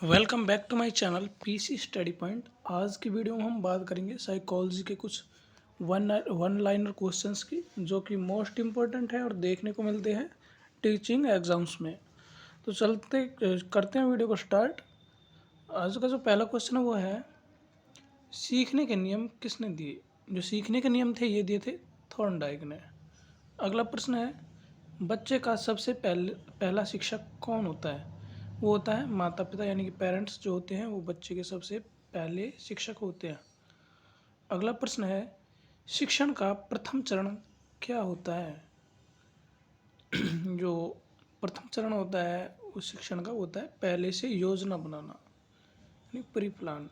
Welcome back to my channel PC study point. आज की video में हम बात करेंगे साइकोलॉजी के कुछ वन लाइनर क्वेश्चंस की, जो कि मोस्ट इम्पोर्टेंट है और देखने को मिलते हैं टीचिंग एग्जाम्स में। तो चलते करते हैं वीडियो को स्टार्ट। आज का जो पहला क्वेश्चन है वो है, सीखने के नियम किसने दिए? जो सीखने के नियम थे ये दिए थे थॉर्नडाइक ने। अगला प्रश्न है, बच्चे का सबसे पहला शिक्षक कौन होता है? वो होता है माता पिता, यानी कि पेरेंट्स जो होते हैं वो बच्चे के सबसे पहले शिक्षक होते हैं। अगला प्रश्न है, शिक्षण का प्रथम चरण क्या होता है? जो प्रथम चरण होता है उस शिक्षण का होता है पहले से योजना बनाना, यानी प्री प्लान।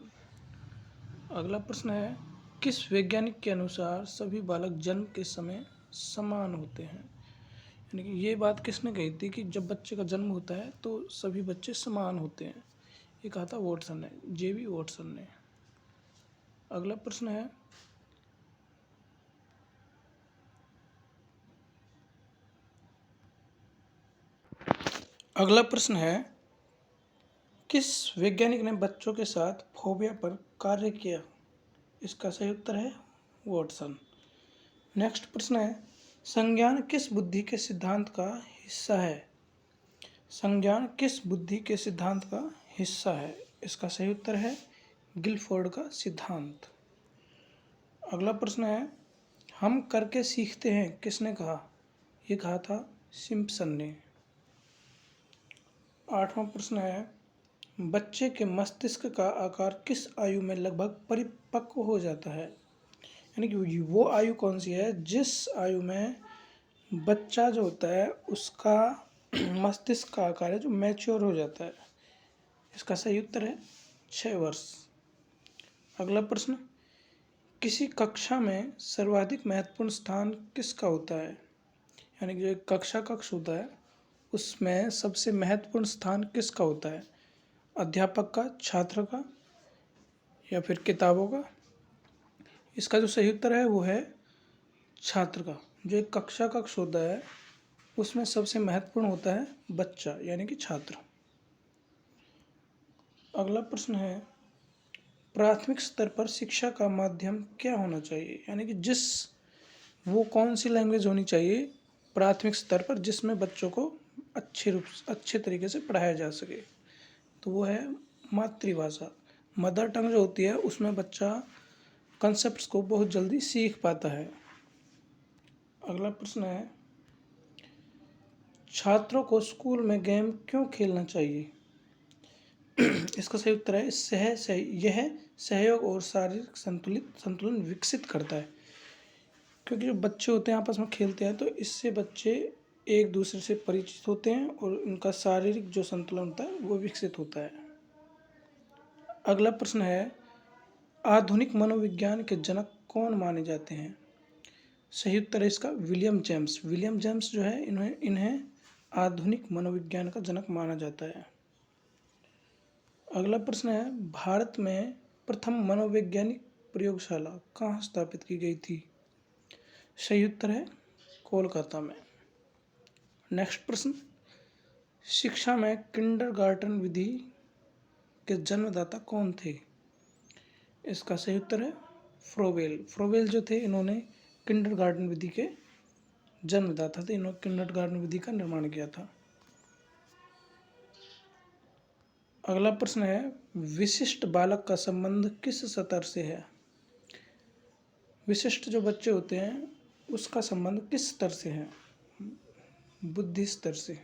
अगला प्रश्न है, किस वैज्ञानिक के अनुसार सभी बालक जन्म के समय समान होते हैं? यानी कि ये बात किसने कही थी कि जब बच्चे का जन्म होता है तो सभी बच्चे समान होते हैं? ये कहा था वॉटसन ने, जेबी वॉटसन ने। अगला प्रश्न है, किस वैज्ञानिक ने बच्चों के साथ फोबिया पर कार्य किया? इसका सही उत्तर है वॉटसन। नेक्स्ट प्रश्न है, संज्ञान किस बुद्धि के सिद्धांत का हिस्सा है? संज्ञान किस बुद्धि के सिद्धांत का हिस्सा है? इसका सही उत्तर है गिलफोर्ड का सिद्धांत। अगला प्रश्न है, हम करके सीखते हैं किसने कहा? ये कहा था सिम्पसन ने। आठवां प्रश्न है, बच्चे के मस्तिष्क का आकार किस आयु में लगभग परिपक्व हो जाता है? यानी कि वो आयु कौन सी है जिस आयु में बच्चा जो होता है उसका मस्तिष्क का आकार है जो मैच्योर हो जाता है? इसका सही उत्तर है 6 वर्ष। अगला प्रश्न, किसी कक्षा में सर्वाधिक महत्वपूर्ण स्थान किसका होता है? यानी कि जो एक कक्षा कक्ष होता है उसमें सबसे महत्वपूर्ण स्थान किसका होता है? अध्यापक का, छात्र का, या फिर किताबों का? इसका जो सही उत्तर है वो है छात्र का। जो एक कक्षा कक्ष होता है उसमें सबसे महत्वपूर्ण होता है बच्चा, यानी कि छात्र। अगला प्रश्न है, प्राथमिक स्तर पर शिक्षा का माध्यम क्या होना चाहिए? यानी कि वो कौन सी लैंग्वेज होनी चाहिए प्राथमिक स्तर पर जिसमें बच्चों को अच्छे तरीके से पढ़ाया जा सके? तो वो है मातृभाषा। मदर टंग जो होती है उसमें बच्चा कंसेप्ट्स को बहुत जल्दी सीख पाता है। अगला प्रश्न है, छात्रों को स्कूल में गेम क्यों खेलना चाहिए? इसका सही उत्तर है, यह सहयोग और शारीरिक संतुलन विकसित करता है। क्योंकि जो बच्चे होते हैं आपस में खेलते हैं तो इससे बच्चे एक दूसरे से परिचित होते हैं और उनका शारीरिक जो संतुलन होता है वो विकसित होता है। अगला प्रश्न है, आधुनिक मनोविज्ञान के जनक कौन माने जाते हैं? सही उत्तर है इसका विलियम जेम्स। विलियम जेम्स जो है इन्हें आधुनिक मनोविज्ञान का जनक माना जाता है। अगला प्रश्न है, भारत में प्रथम मनोवैज्ञानिक प्रयोगशाला कहाँ स्थापित की गई थी? सही उत्तर है कोलकाता में। नेक्स्ट प्रश्न, शिक्षा में किंडरगार्टन विधि के जन्मदाता कौन थे? इसका सही उत्तर है फ्रोबेल। फ्रोबेल जो थे इन्होंने किंडरगार्टन विधि के जन्मदाता थे। इन्होंने किंडरगार्टन विधि का निर्माण किया था। अगला प्रश्न है, विशिष्ट बालक का संबंध किस स्तर से है? विशिष्ट जो बच्चे होते हैं उसका संबंध किस स्तर से है? बुद्धि स्तर से।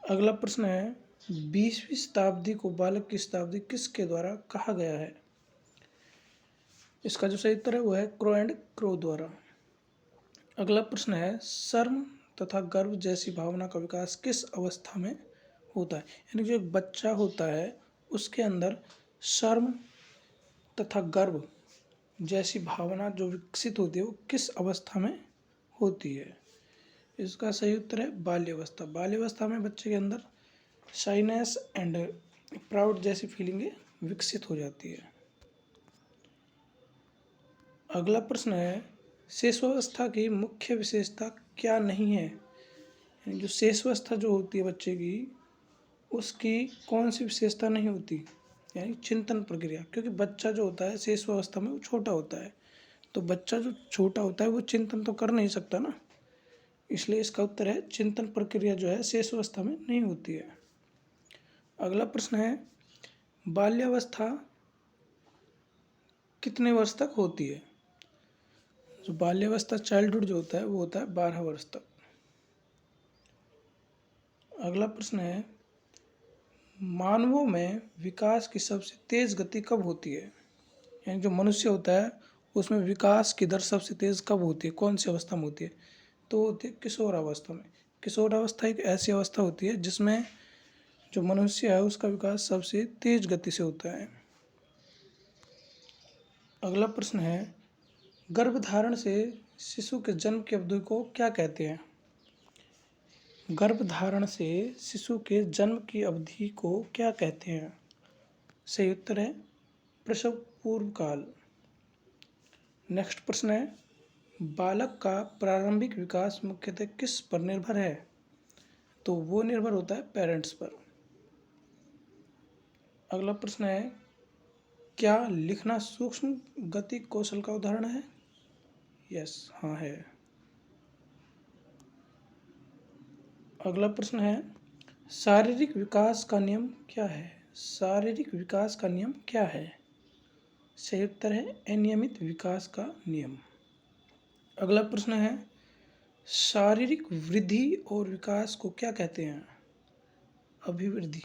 अगला प्रश्न है, 20वीं शताब्दी को बालक की शताब्दी किसके द्वारा कहा गया है? इसका जो सही उत्तर है वो है क्रो एंड क्रो द्वारा। अगला प्रश्न है, शर्म तथा गर्व जैसी भावना का विकास किस अवस्था में होता है? यानी जो एक बच्चा होता है उसके अंदर शर्म तथा गर्व जैसी भावना जो विकसित होती है वो किस अवस्था में होती है? इसका सही उत्तर है बाल्यावस्था। बाल्यावस्था में बच्चे के अंदर शाइनेस एंड प्राउड जैसी फीलिंगें विकसित हो जाती है। अगला प्रश्न है, शिशुअवस्था की मुख्य विशेषता क्या नहीं है? यानी जो शेषावस्था जो होती है बच्चे की, उसकी कौन सी विशेषता नहीं होती, यानी चिंतन प्रक्रिया। क्योंकि बच्चा जो होता है शेषावस्था में वो छोटा होता है, तो बच्चा जो छोटा होता है वो चिंतन तो कर नहीं सकता ना, इसलिए इसका उत्तर है चिंतन प्रक्रिया जो है शेषावस्था में नहीं होती है। अगला प्रश्न है, बाल्यावस्था कितने वर्ष तक होती है? जो बाल्यावस्था चाइल्डहुड जो होता है वो होता है 12 वर्ष तक। अगला प्रश्न है, मानवों में विकास की सबसे तेज गति कब होती है? यानी जो मनुष्य होता है उसमें विकास की दर सबसे तेज कब होती है, कौन सी अवस्था में होती है? तो होती है किशोरावस्था में। किशोरावस्था एक ऐसी अवस्था होती है जिसमें जो मनुष्य है उसका विकास सबसे तेज गति से होता है। अगला प्रश्न है, गर्भधारण से शिशु के जन्म की अवधि को क्या कहते हैं? गर्भधारण से शिशु के जन्म की अवधि को क्या कहते हैं? सही उत्तर है प्रसव पूर्व काल। नेक्स्ट प्रश्न है, बालक का प्रारंभिक विकास मुख्यतः किस पर निर्भर है? तो वो निर्भर होता है पेरेंट्स पर। अगला प्रश्न है, क्या लिखना सूक्ष्म गति कौशल का उदाहरण है? यस, हाँ है। अगला प्रश्न है, शारीरिक विकास का नियम क्या है? शारीरिक विकास का नियम क्या है? सही उत्तर है अनियमित विकास का नियम। अगला प्रश्न है, शारीरिक वृद्धि और विकास को क्या कहते हैं? अभिवृद्धि।